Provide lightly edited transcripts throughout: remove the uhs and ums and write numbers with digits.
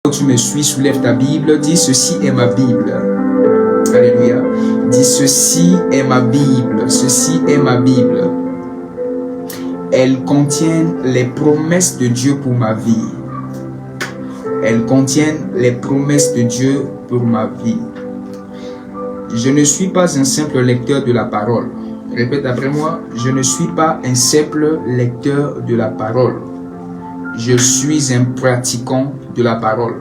Tu me suis, soulève ta Bible, dis ceci est ma Bible. Alléluia. Dis ceci est ma Bible, ceci est ma Bible. Elle contient les promesses de Dieu pour ma vie. Elle contient les promesses de Dieu pour ma vie. Je ne suis pas un simple lecteur de la parole. Répète après moi, je ne suis pas un simple lecteur de la parole. Je suis un pratiquant de la parole.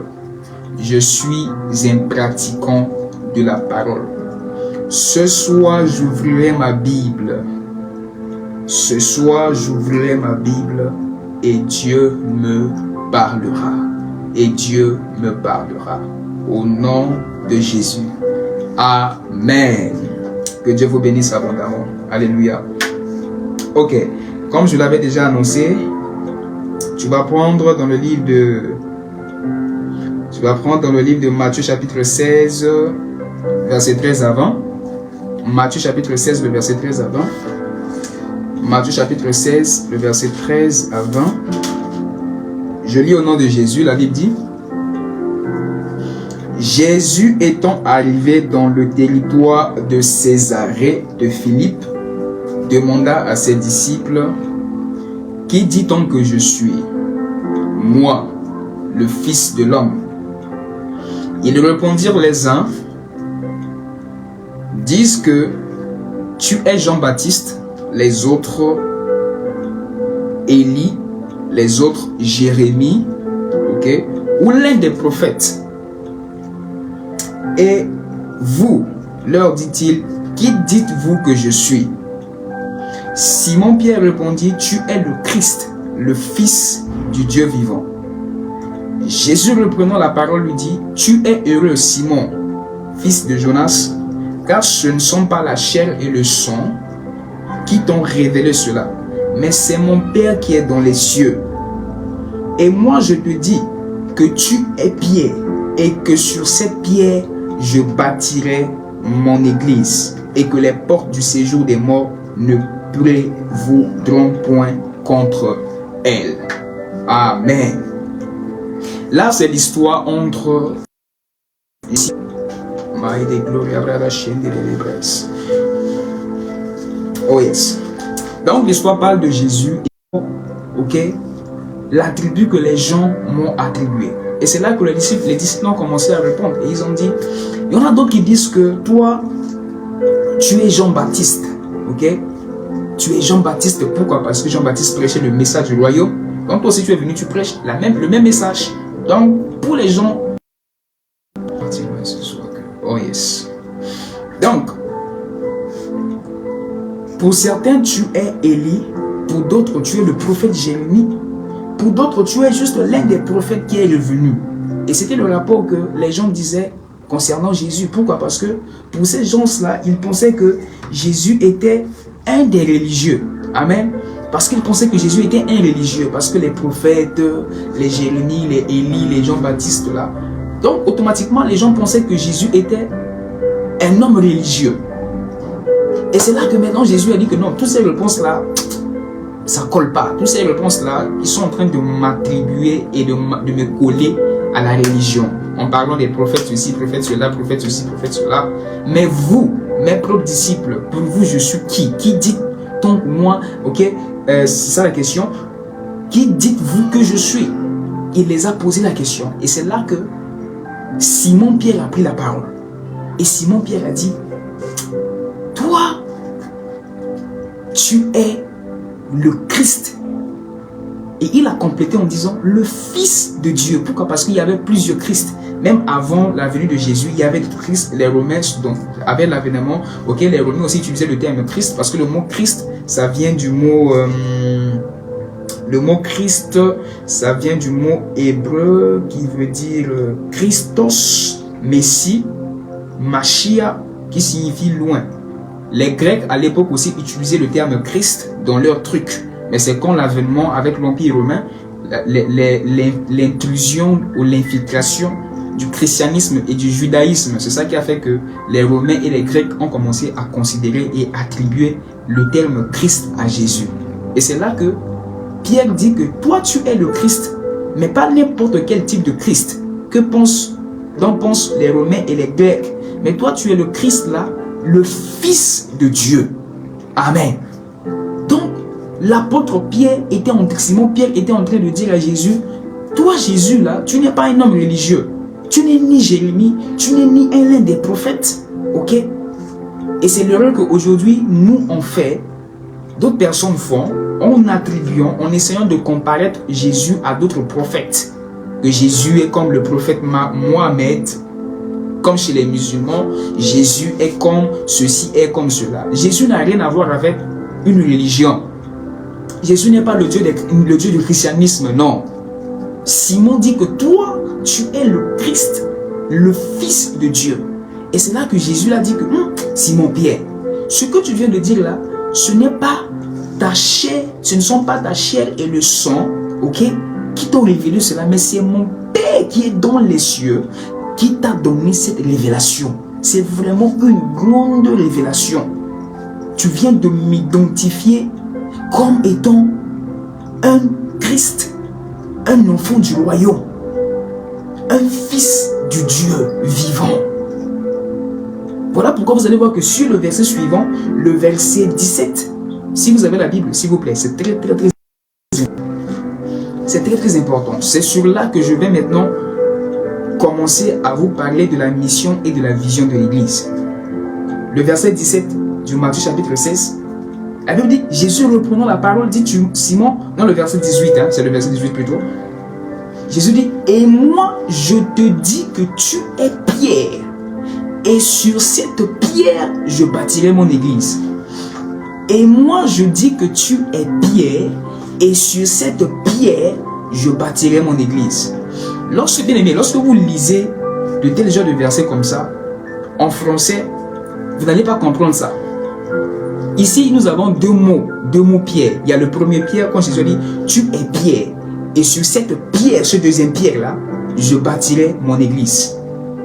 Je suis un pratiquant de la parole. Ce soir, j'ouvrirai ma Bible. Ce soir, j'ouvrirai ma Bible et Dieu me parlera. Et Dieu me parlera. Au nom de Jésus. Amen. Que Dieu vous bénisse abondamment. Alléluia. Ok. Comme je l'avais déjà annoncé, tu vas prendre dans le livre de Matthieu chapitre 16, verset 13 à 20. Matthieu chapitre 16, le verset 13 à 20. Matthieu chapitre 16, le verset 13 à 20. Je lis au nom de Jésus, la Bible dit: Jésus étant arrivé dans le territoire de Césarée de Philippe, demanda à ses disciples: Qui dit-on que je suis? Moi, le Fils de l'homme. Ils répondirent les uns: disent que tu es Jean-Baptiste, les autres Élie, les autres Jérémie, ok, ou l'un des prophètes. Et vous, leur dit-il, qui dites-vous que je suis? Simon-Pierre répondit: tu es le Christ, le Fils du Dieu vivant. Jésus reprenant la parole lui dit: tu es heureux, Simon, fils de Jonas, car ce ne sont pas la chair et le sang qui t'ont révélé cela, mais c'est mon Père qui est dans les cieux. Et moi je te dis que tu es pierre, et que sur cette pierre je bâtirai mon église, et que les portes du séjour des morts ne prévaudront point contre elle. Amen. Là, c'est l'histoire entre ici. Oh yes. Donc l'histoire parle de Jésus, ok, l'attribut que les gens m'ont attribué. Et c'est là que les disciples ont commencé à répondre. Et ils ont dit, il y en a d'autres qui disent que toi, tu es Jean-Baptiste, ok. Tu es Jean-Baptiste, pourquoi? Parce que Jean-Baptiste prêchait le message du royaume. Donc toi aussi tu es venu, tu prêches le même message. Donc pour les gens, oh yes. Donc pour certains tu es Élie, pour d'autres tu es le prophète Jérémie, pour d'autres tu es juste l'un des prophètes qui est revenu. Et c'était le rapport que les gens disaient concernant Jésus. Pourquoi? Parce que pour ces gens-là, ils pensaient que Jésus était un des religieux. Amen. Parce qu'ils pensaient que Jésus était un religieux. Parce que les prophètes, les Jérémie, les Élie, les Jean-Baptiste là. Donc automatiquement, les gens pensaient que Jésus était un homme religieux. Et c'est là que maintenant Jésus a dit que non, toutes ces réponses-là, ça ne colle pas. Toutes ces réponses-là, ils sont en train de m'attribuer et de me coller à la religion. En parlant des prophètes ceci, prophètes cela, prophètes ceci, prophètes cela. Mais vous, mes propres disciples, pour vous, je suis qui? Qui dit-on moi? Ok, c'est ça la question. Qui dites-vous que je suis? Il les a posé la question. Et c'est là que Simon-Pierre a pris la parole. Et Simon-Pierre a dit: toi, tu es le Christ. Et il a complété en disant le Fils de Dieu. Pourquoi? Parce qu'il y avait plusieurs Christ. Même avant la venue de Jésus, il y avait Christ. Les Romains, donc, avec l'avènement, ok, les Romains aussi utilisaient le terme Christ, parce que le mot Christ, ça vient du mot le mot Christ, ça vient du mot hébreu qui veut dire Christos, Messie, Machia, qui signifie loin. Les Grecs à l'époque aussi utilisaient le terme Christ dans leur truc. Mais c'est quand l'avènement avec l'Empire romain, l'intrusion ou l'infiltration du christianisme et du judaïsme, c'est ça qui a fait que les Romains et les Grecs ont commencé à considérer et attribuer le terme Christ à Jésus. Et c'est là que Pierre dit que toi tu es le Christ, mais pas n'importe quel type de Christ. dont pensent les Romains et les Grecs. Mais toi, tu es le Christ là, le Fils de Dieu. Amen. Donc, l'apôtre Pierre Simon Pierre était en train de dire à Jésus, toi Jésus là, tu n'es pas un homme religieux. Tu n'es ni Jérémie, tu n'es ni l'un des prophètes. Ok? Et c'est l'erreur qu'aujourd'hui, nous on fait, d'autres personnes font, en attribuant, en essayant de comparaître Jésus à d'autres prophètes. Que Jésus est comme le prophète Mohamed, comme chez les musulmans, Jésus est comme ceci, est comme cela. Jésus n'a rien à voir avec une religion. Jésus n'est pas le Dieu du christianisme, non. Simon dit que toi, tu es le Christ, le Fils de Dieu. Et c'est là que Jésus a dit que, Simon Pierre, ce que tu viens de dire là, ce n'est pas ta chair, ce ne sont pas ta chair et le sang, ok, qui t'ont révélé cela, mais c'est mon Père qui est dans les cieux, qui t'a donné cette révélation. C'est vraiment une grande révélation. Tu viens de m'identifier comme étant un Christ, un enfant du royaume, un fils du Dieu vivant. Voilà pourquoi vous allez voir que sur le verset suivant, le verset 17, si vous avez la Bible, s'il vous plaît, c'est très important. C'est sur là que je vais maintenant commencer à vous parler de la mission et de la vision de l'Église. Le verset 17 du Matthieu chapitre 16, la Bible dit, Jésus reprenant la parole dit, Simon, dans le verset 18, c'est le verset 18 plutôt, Jésus dit, et moi je te dis que tu es Pierre, et sur cette pierre je bâtirai mon église. Et moi je dis que tu es Pierre, et sur cette pierre je bâtirai mon église. Lorsque, bien aimé, lorsque vous lisez de tels genres de versets comme ça, en français, vous n'allez pas comprendre ça. Ici, nous avons deux mots pierre. Il y a le premier pierre, quand Jésus dit, tu es Pierre. Et sur cette pierre, ce deuxième pierre-là, je bâtirai mon église.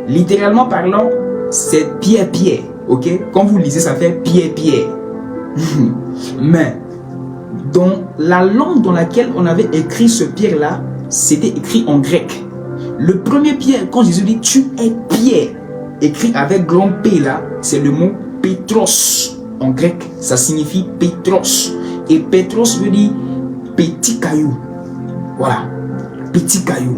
Littéralement parlant, c'est pierre. Ok? Quand vous lisez, ça fait pierre. Mais, dans la langue dans laquelle on avait écrit ce pierre-là, c'était écrit en grec. Le premier pierre, quand Jésus dit, tu es Pierre, écrit avec grand P là, c'est le mot Pétros. En grec, ça signifie Pétros. Et Pétros veut dire petit caillou. Voilà, petit caillou.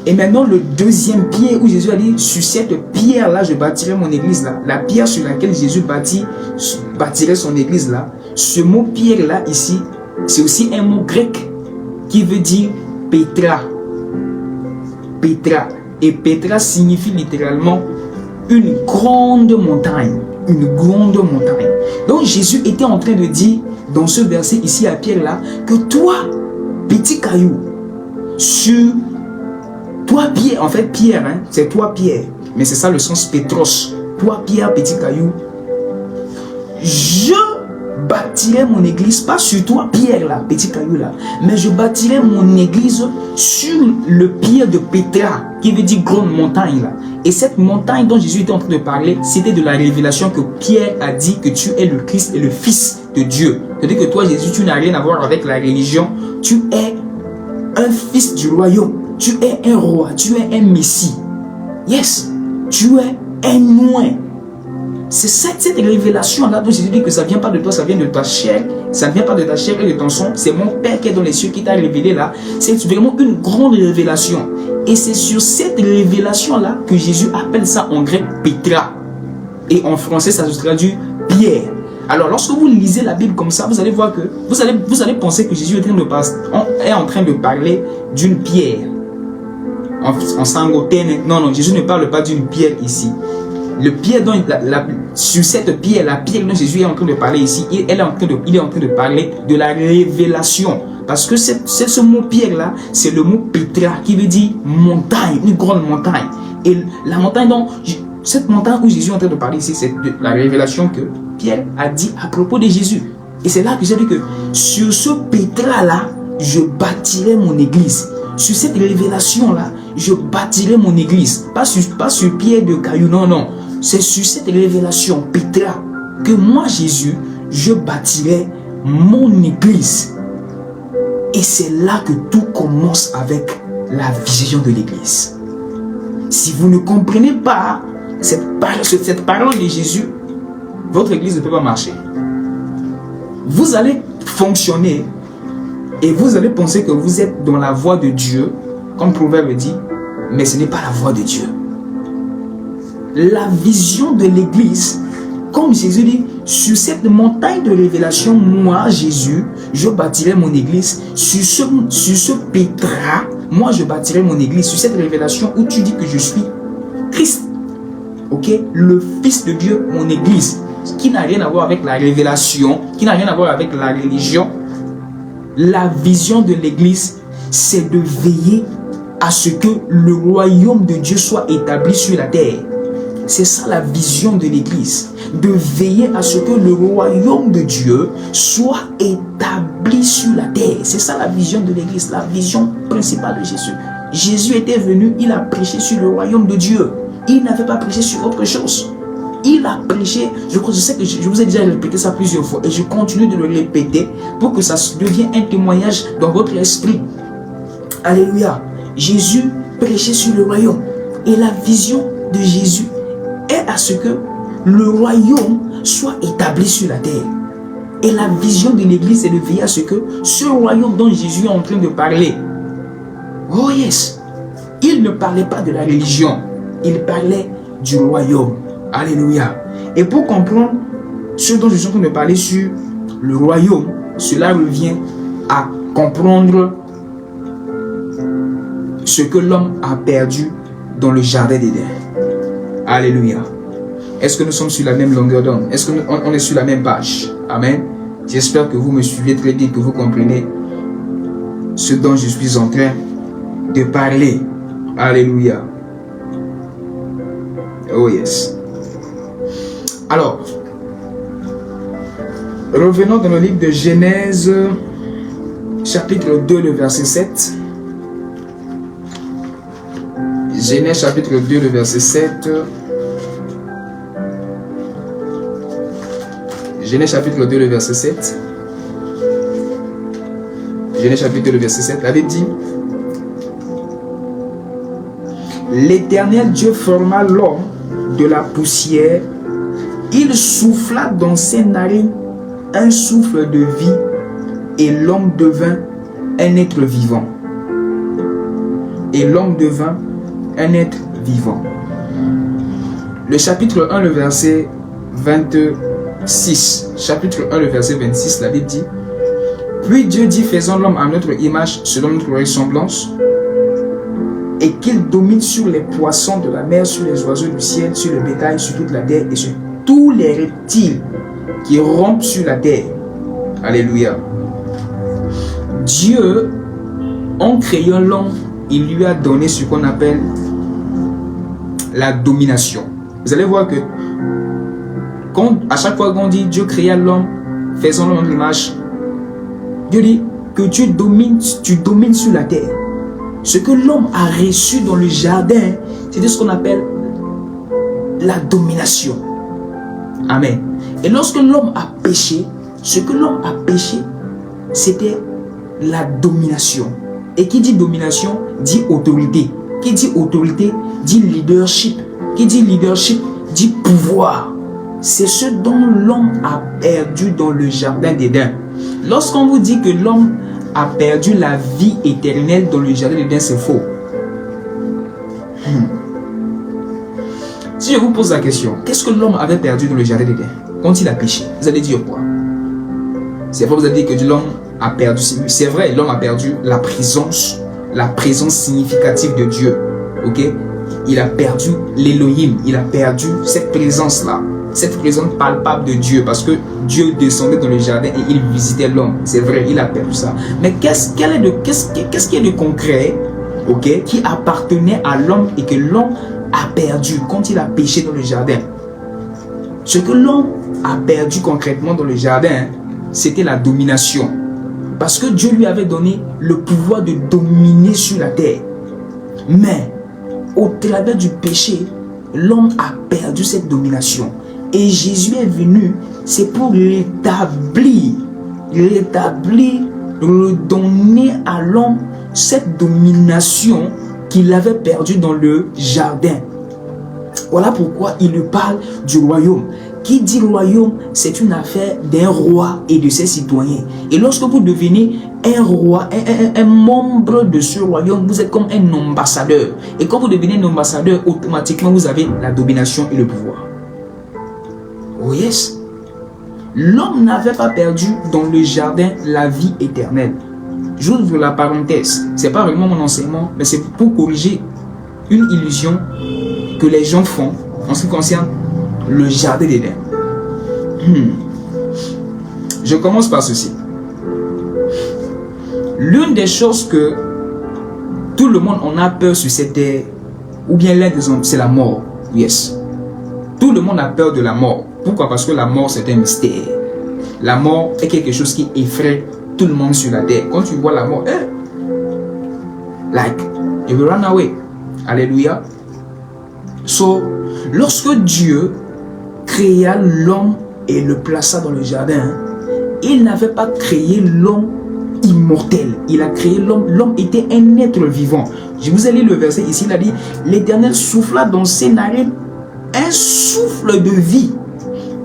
Et maintenant, le deuxième pierre où Jésus a dit, sur cette pierre-là, je bâtirai mon église là. La pierre sur laquelle Jésus bâtirait son église là. Ce mot pierre-là, ici, c'est aussi un mot grec qui veut dire Pétra. Pétra. Et Pétra signifie littéralement une grande montagne. Une grande montagne. Donc Jésus était en train de dire dans ce verset ici à Pierre là que toi, petit caillou, sur toi Pierre, en fait Pierre, c'est toi Pierre, mais c'est ça le sens Pétros. Toi Pierre, petit caillou, je bâtirai mon église, pas sur toi Pierre là, petit caillou là, mais je bâtirai mon église sur le pierre de Pétra, qui veut dire grande montagne là. Et cette montagne dont Jésus était en train de parler, c'était de la révélation que Pierre a dit que tu es le Christ et le Fils de Dieu. C'est-à-dire que toi Jésus, tu n'as rien à voir avec la religion, tu es un fils du royaume, tu es un roi, tu es un messie. Yes, tu es un oint. C'est cette révélation-là dont Jésus dit que ça ne vient pas de toi, ça vient de ta chair. Ça ne vient pas de ta chair et de ton sang. C'est mon Père qui est dans les cieux qui t'a révélé là. C'est vraiment une grande révélation. Et c'est sur cette révélation-là que Jésus appelle ça en grec Pétra. Et en français, ça se traduit Pierre. Alors, lorsque vous lisez la Bible comme ça, vous allez voir que vous allez penser que Jésus est en train de parler d'une pierre. En sangotène. Non, Jésus ne parle pas d'une pierre ici. Le pierre dont sur cette pierre, la pierre dont Jésus est en train de parler ici, il est en train de parler de la révélation. Parce que ce mot pierre là, c'est le mot Pétra qui veut dire montagne, une grande montagne. Et la montagne cette montagne où Jésus est en train de parler ici, c'est la révélation que Pierre a dit à propos de Jésus. Et c'est là que j'ai dit que sur ce Pétra là, je bâtirai mon église. Sur cette révélation là, je bâtirai mon église. Pas sur pierre de caillou, non. C'est sur cette révélation, Pétra, que moi, Jésus, je bâtirai mon église. Et c'est là que tout commence avec la vision de l'église. Si vous ne comprenez pas cette parole de Jésus, votre église ne peut pas marcher. Vous allez fonctionner et vous allez penser que vous êtes dans la voie de Dieu, comme Proverbe dit, mais ce n'est pas la voie de Dieu. La vision de l'église, comme Jésus dit, sur cette montagne de révélation, moi, Jésus, je bâtirai mon église. Sur ce pétra, moi, je bâtirai mon église. Sur cette révélation où tu dis que je suis Christ, ok, le Fils de Dieu, mon église, qui n'a rien à voir avec la révélation, qui n'a rien à voir avec la religion. La vision de l'église, c'est de veiller à ce que le royaume de Dieu soit établi sur la terre. C'est ça la vision de l'église, de veiller à ce que le royaume de Dieu soit établi sur la terre. C'est ça la vision de l'église, la vision principale de Jésus. Jésus était venu, il a prêché sur le royaume de Dieu. Il n'avait pas prêché sur autre chose. Il a prêché, je sais que je vous ai déjà répété ça plusieurs fois et je continue de le répéter pour que ça devienne un témoignage dans votre esprit. Alléluia. Jésus prêchait sur le royaume et la vision de Jésus est à ce que le royaume soit établi sur la terre. Et la vision de l'église est de veiller à ce que ce royaume dont Jésus est en train de parler, oh yes, il ne parlait pas de la religion, il parlait du royaume. Alléluia. Et pour comprendre ce dont je suis en train de parler sur le royaume, cela revient à comprendre ce que l'homme a perdu dans le jardin d'Éden. Alléluia. Est-ce que nous sommes sur la même longueur d'onde? Est-ce qu'on est sur la même page? Amen. J'espère que vous me suivez très bien, que vous comprenez ce dont je suis en train de parler. Alléluia. Oh yes. Alors, revenons dans le livre de Genèse, chapitre 2, le verset 7. Genèse, chapitre 2, le verset 7. Genèse, chapitre 2, le verset 7. Genèse, chapitre 2, le verset 7. La Bible dit: L'Éternel Dieu forma l'homme de la poussière. Il souffla dans ses narines un souffle de vie et l'homme devint un être vivant. Et l'homme devint un être vivant. Le chapitre 1, le verset 26. Chapitre 1, le verset 26, la Bible dit: Puis Dieu dit, faisons l'homme à notre image, selon notre ressemblance, et qu'il domine sur les poissons de la mer, sur les oiseaux du ciel, sur le bétail, sur toute la terre et sur tous les reptiles qui rampent sur la terre. Alléluia. Dieu, en créant l'homme, il lui a donné ce qu'on appelle la domination. Vous allez voir que à chaque fois qu'on dit Dieu créa l'homme, faisons l'homme en image, Dieu dit que tu domines sur la terre. Ce que l'homme a reçu dans le jardin, c'était ce qu'on appelle la domination. Amen. Et lorsque l'homme a péché, ce que l'homme a péché, c'était la domination. Et qui dit domination, dit autorité. Qui dit autorité, dit leadership. Qui dit leadership, dit pouvoir. C'est ce dont l'homme a perdu dans le jardin d'Éden. Lorsqu'on vous dit que l'homme a perdu la vie éternelle dans le jardin d'Éden, c'est faux. Si je vous pose la question, qu'est-ce que l'homme avait perdu dans le jardin d'Éden quand il a péché? Vous allez dire quoi? C'est vrai, vous allez dire que l'homme a perdu, c'est vrai, l'homme a perdu la présence significative de Dieu. Ok? Il a perdu l'Élohim, il a perdu cette présence-là, cette présence palpable de Dieu, parce que Dieu descendait dans le jardin et il visitait l'homme. C'est vrai, il a perdu ça. Mais qu'est-ce qu'il y a de concret, ok, qui appartenait à l'homme et que l'homme a perdu quand il a péché dans le jardin? Ce que l'homme a perdu concrètement dans le jardin, c'était la domination. Parce que Dieu lui avait donné le pouvoir de dominer sur la terre. Mais au travers du péché, l'homme a perdu cette domination. Et Jésus est venu, c'est pour l'établir, redonner à l'homme cette domination qu'il avait perdu dans le jardin. Voilà pourquoi il lui parle du royaume. Qui dit royaume, c'est une affaire d'un roi et de ses citoyens. Et lorsque vous devenez un roi, un membre de ce royaume, vous êtes comme un ambassadeur. Et quand vous devenez un ambassadeur, automatiquement vous avez la domination et le pouvoir. Oh yes. L'homme n'avait pas perdu dans le jardin la vie éternelle. J'ouvre la parenthèse. Ce n'est pas vraiment mon enseignement, mais c'est pour corriger une illusion que les gens font en ce qui concerne le jardin d'Éden. Je commence par ceci. L'une des choses que tout le monde en a peur sur cette terre, ou bien l'un des hommes, c'est la mort. Yes. Tout le monde a peur de la mort. Pourquoi? Parce que la mort, c'est un mystère. La mort est quelque chose qui effraie tout le monde sur la terre. Quand tu vois la mort, like, you will run away. Alléluia. So, lorsque Dieu créa l'homme et le plaça dans le jardin, il n'avait pas créé l'homme immortel. Il a créé l'homme. L'homme était un être vivant. Je vous ai lu le verset ici. Il a dit, l'Éternel souffla dans ses narines un souffle de vie.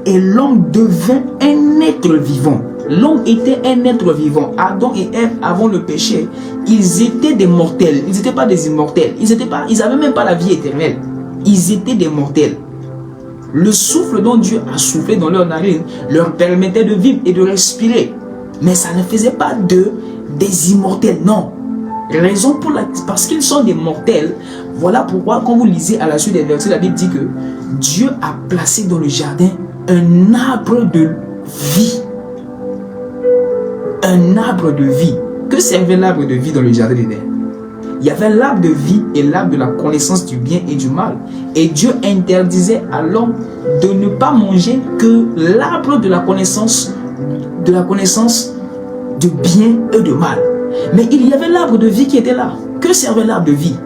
Et l'homme devint un être vivant. L'homme était un être vivant. Adam et Ève, avant le péché, ils étaient des mortels. Ils n'étaient pas des immortels. Ils n'avaient même pas la vie éternelle. Ils étaient des mortels. Le souffle dont Dieu a soufflé dans leur narine leur permettait de vivre et de respirer. Mais ça ne faisait pas d'eux des immortels. Non. Raison parce qu'ils sont des mortels. Voilà pourquoi quand vous lisez à la suite des versets, la Bible dit que Dieu a placé dans le jardin un arbre de vie. Un arbre de vie. Que servait l'arbre de vie dans le jardin d'Éden? Il y avait l'arbre de vie et l'arbre de la connaissance du bien et du mal. Et Dieu interdisait à l'homme de ne pas manger que l'arbre de la connaissance du bien et du mal. Mais il y avait l'arbre de vie qui était là. Que servait l'arbre de vie?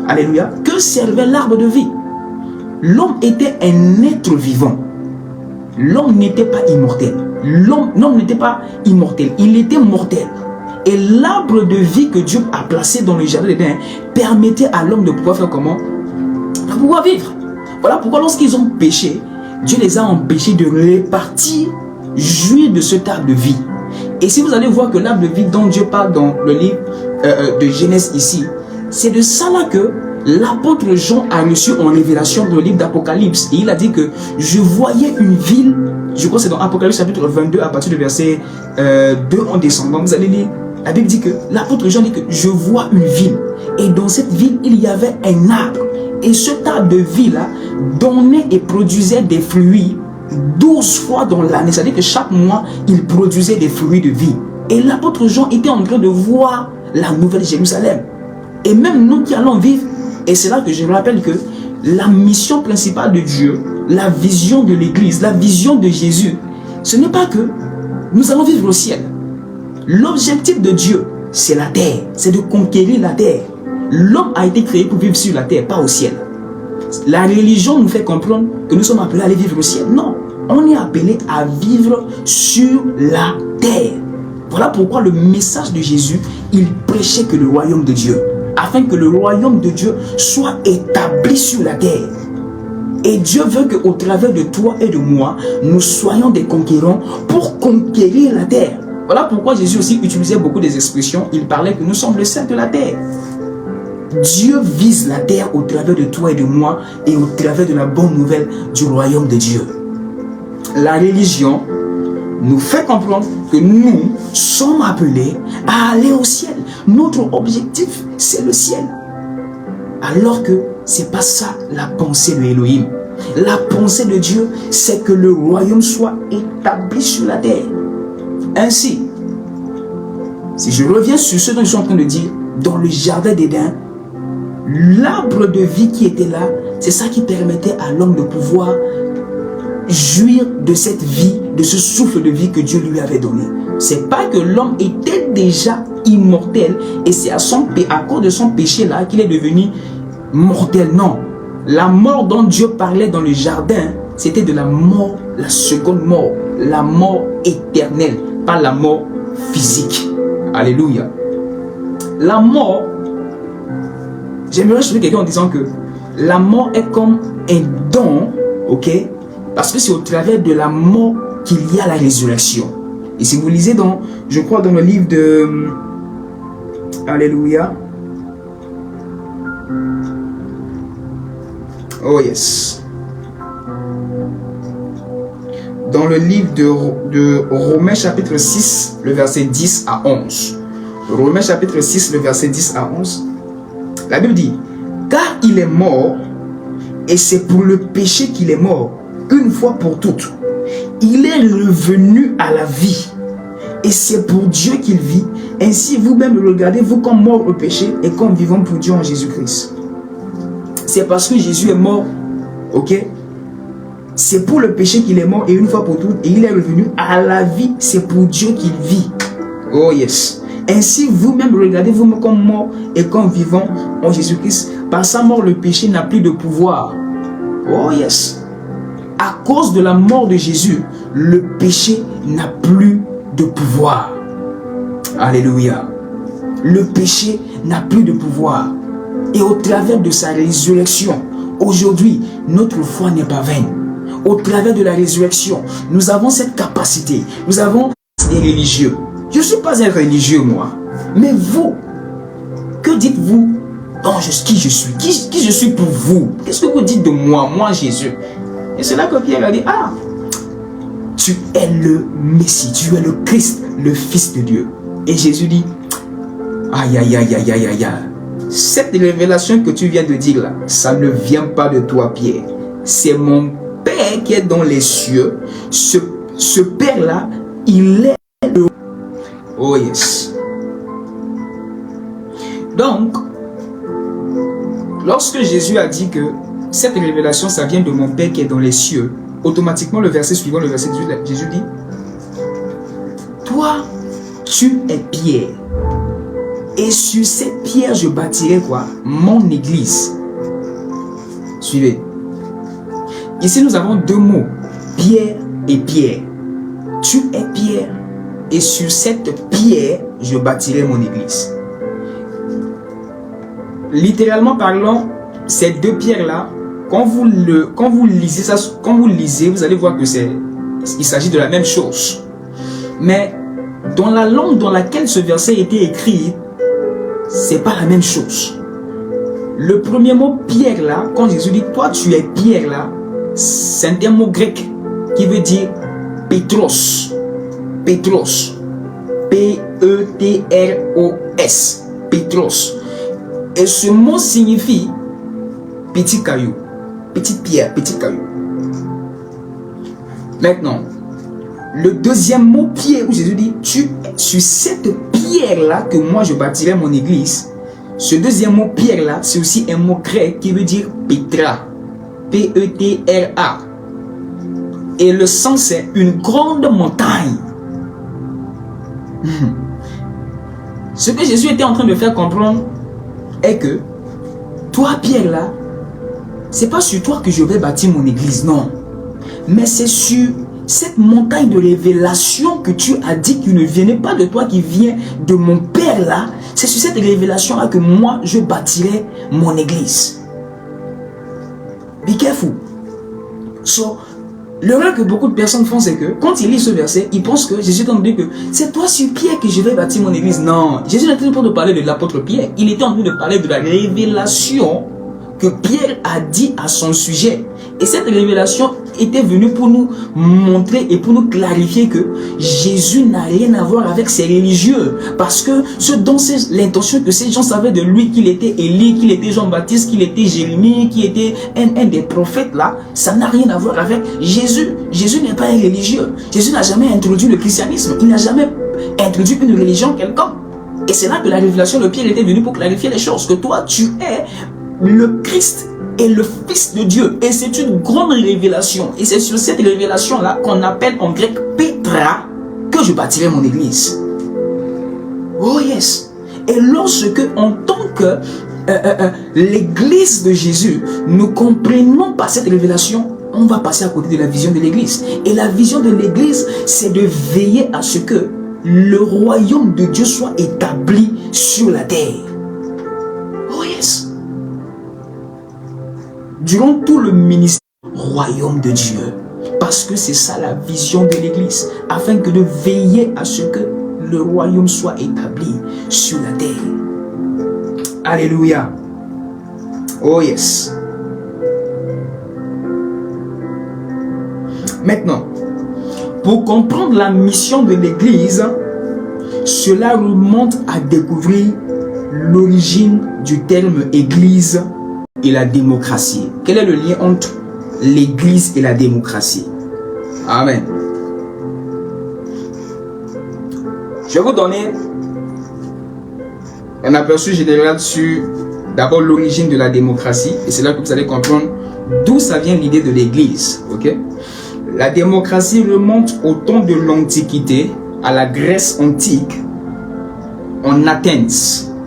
Alléluia. Que servait l'arbre de vie? L'homme était un être vivant. L'homme n'était pas immortel. L'homme n'était pas immortel. Il était mortel. Et l'arbre de vie que Dieu a placé dans le jardin d'Éden permettait à l'homme de pouvoir faire comment? De pouvoir vivre. Voilà pourquoi lorsqu'ils ont péché, Dieu les a empêchés de répartir, jouir de cet arbre de vie. Et si vous allez voir que l'arbre de vie dont Dieu parle dans le livre de Genèse ici, c'est de ça là que l'apôtre Jean a reçu en révélation dans le livre d'Apocalypse. Et il a dit que je voyais une ville, je crois que c'est dans Apocalypse chapitre 22 à partir du verset 2 en descendant. Vous allez lire, la Bible dit que l'apôtre Jean dit que je vois une ville. Et dans cette ville, il y avait un arbre. Et cet arbre de vie là donnait et produisait des fruits 12 fois dans l'année. C'est-à-dire que chaque mois, il produisait des fruits de vie. Et l'apôtre Jean était en train de voir la nouvelle Jérusalem. Et même nous qui allons vivre, et c'est là que je rappelle que la mission principale de Dieu, la vision de l'Église, la vision de Jésus, ce n'est pas que nous allons vivre au ciel. L'objectif de Dieu, c'est la terre, c'est de conquérir la terre. L'homme a été créé pour vivre sur la terre, pas au ciel. La religion nous fait comprendre que nous sommes appelés à aller vivre au ciel. Non, on est appelé à vivre sur la terre. Voilà pourquoi le message de Jésus, il prêchait que le royaume de Dieu, afin que le royaume de Dieu soit établi sur la terre. Et Dieu veut qu'au travers de toi et de moi, nous soyons des conquérants pour conquérir la terre. Voilà pourquoi Jésus aussi utilisait beaucoup des expressions. Il parlait que nous sommes le sel de la terre. Dieu vise la terre au travers de toi et de moi et au travers de la bonne nouvelle du royaume de Dieu. La religion nous fait comprendre que nous sommes appelés à aller au ciel. Notre objectif, c'est le ciel. Alors que ce n'est pas ça la pensée de Elohim. La pensée de Dieu, c'est que le royaume soit établi sur la terre. Ainsi, si je reviens sur ce dont je suis en train de dire, dans le jardin d'Éden, l'arbre de vie qui était là, c'est ça qui permettait à l'homme de pouvoir jouir de cette vie, de ce souffle de vie que Dieu lui avait donné. C'est pas que l'homme était déjà immortel et c'est à cause de son péché là qu'il est devenu mortel. Non, la mort dont Dieu parlait dans le jardin, c'était de la mort, la seconde mort, la mort éternelle, pas la mort physique. Alléluia. La mort J'aimerais sauver quelqu'un en disant que la mort est comme un don, ok? Parce que c'est au travers de la mort qu'il y a la résurrection. Et si vous lisez dans, je crois dans le livre de... Alléluia. Oh yes. Dans le livre de Romains chapitre 6, le verset 10 à 11. Romains chapitre 6, le verset 10 à 11. La Bible dit, car il est mort, et c'est pour le péché qu'il est mort, une fois pour toutes. Il est revenu à la vie, et c'est pour Dieu qu'il vit. Ainsi vous-même regardez-vous comme mort au péché et comme vivant pour Dieu en Jésus-Christ. C'est parce que Jésus est mort, ok? C'est pour le péché qu'il est mort et une fois pour toutes, et il est revenu à la vie. C'est pour Dieu qu'il vit. Oh yes. Ainsi vous-même regardez-vous comme mort et comme vivant en Jésus-Christ. Par sa mort, le péché n'a plus de pouvoir. Oh yes. À cause de la mort de Jésus, le péché n'a plus de pouvoir. Alléluia. Le péché n'a plus de pouvoir. Et au travers de sa résurrection, aujourd'hui, notre foi n'est pas vaine. Au travers de la résurrection, nous avons cette capacité. Nous avons des religieux. Je ne suis pas un religieux, moi. Mais vous, que dites-vous? Qui je suis? Qui je suis pour vous? Qu'est-ce que vous dites de moi, Jésus? Et c'est là que Pierre a dit, ah, tu es le Messie, tu es le Christ, le Fils de Dieu. Et Jésus dit, aïe, aïe, aïe, aïe, aïe, aïe. Cette révélation que tu viens de dire là, ça ne vient pas de toi, Pierre. C'est mon Père qui est dans les cieux. Ce Père-là, il est le... Oh yes. Donc, lorsque Jésus a dit que cette révélation, ça vient de mon Père qui est dans les cieux, automatiquement, le verset suivant, le verset 18, Jésus dit, toi, tu es Pierre. Et sur cette pierre, je bâtirai quoi? Mon église. Suivez. Ici, nous avons deux mots. Pierre et pierre. Tu es Pierre. Et sur cette pierre, je bâtirai mon église. Littéralement parlant, ces deux pierres-là, quand vous lisez ça, vous allez voir que il s'agit de la même chose. Mais dans la langue dans laquelle ce verset a été écrit, c'est pas la même chose. Le premier mot Pierre là, quand Jésus dit toi tu es Pierre là, c'est un mot grec qui veut dire Pétros. Pétros. P-E-T-R-O-S. Pétros. Et ce mot signifie petit caillou. Petite pierre, petit caillou. Maintenant, le deuxième mot pierre où Jésus dit sur cette pierre là que moi je bâtirai mon église. Ce deuxième mot pierre là, c'est aussi un mot grec qui veut dire Petra. P-E-T-R-A. Et le sens c'est une grande montagne. Ce que Jésus était en train de faire comprendre est que toi Pierre là, c'est pas sur toi que je vais bâtir mon église, non. Mais c'est sur cette montagne de révélation que tu as dit qui ne venait pas de toi, qui vient de mon Père là. C'est sur cette révélation là que moi je bâtirai mon église. Be careful. So, l'erreur que beaucoup de personnes font, c'est que quand ils lisent ce verset, ils pensent que Jésus est en train de dire que c'est toi sur Pierre que je vais bâtir mon église. Non, Jésus n'était pas en train de parler de l'apôtre Pierre. Il était en train de parler de la révélation que Pierre a dit à son sujet. Et cette révélation était venue pour nous montrer et pour nous clarifier que Jésus n'a rien à voir avec ces religieux. Parce que ce dont c'est l'intention que ces gens savaient de lui, qu'il était Élie, qu'il était Jean-Baptiste, qu'il était Jérémie, qu'il était un des prophètes là, ça n'a rien à voir avec Jésus. Jésus n'est pas un religieux. Jésus n'a jamais introduit le christianisme. Il n'a jamais introduit une religion quelconque. Et c'est là que la révélation de Pierre était venue pour clarifier les choses. Que toi, tu es le Christ est le Fils de Dieu. Et c'est une grande révélation. Et c'est sur cette révélation-là qu'on appelle en grec Petra que je bâtirai mon église. Oh yes. Et lorsque, en tant que l'église de Jésus, nous comprenons pas cette révélation, on va passer à côté de la vision de l'église. Et la vision de l'église, c'est de veiller à ce que le royaume de Dieu soit établi sur la terre. Oh yes. durant tout le ministère, royaume de Dieu. Parce que c'est ça la vision de l'Église, afin que de veiller à ce que le royaume soit établi sur la terre. Alléluia. Oh yes. Maintenant, pour comprendre la mission de l'Église, cela remonte à découvrir l'origine du terme Église et la démocratie. Quel est le lien entre l'Église et la démocratie? Amen. Je vais vous donner un aperçu général sur d'abord l'origine de la démocratie, et c'est là que vous allez comprendre d'où ça vient l'idée de l'Église. Ok? La démocratie remonte au temps de l'Antiquité, à la Grèce antique, en Athènes.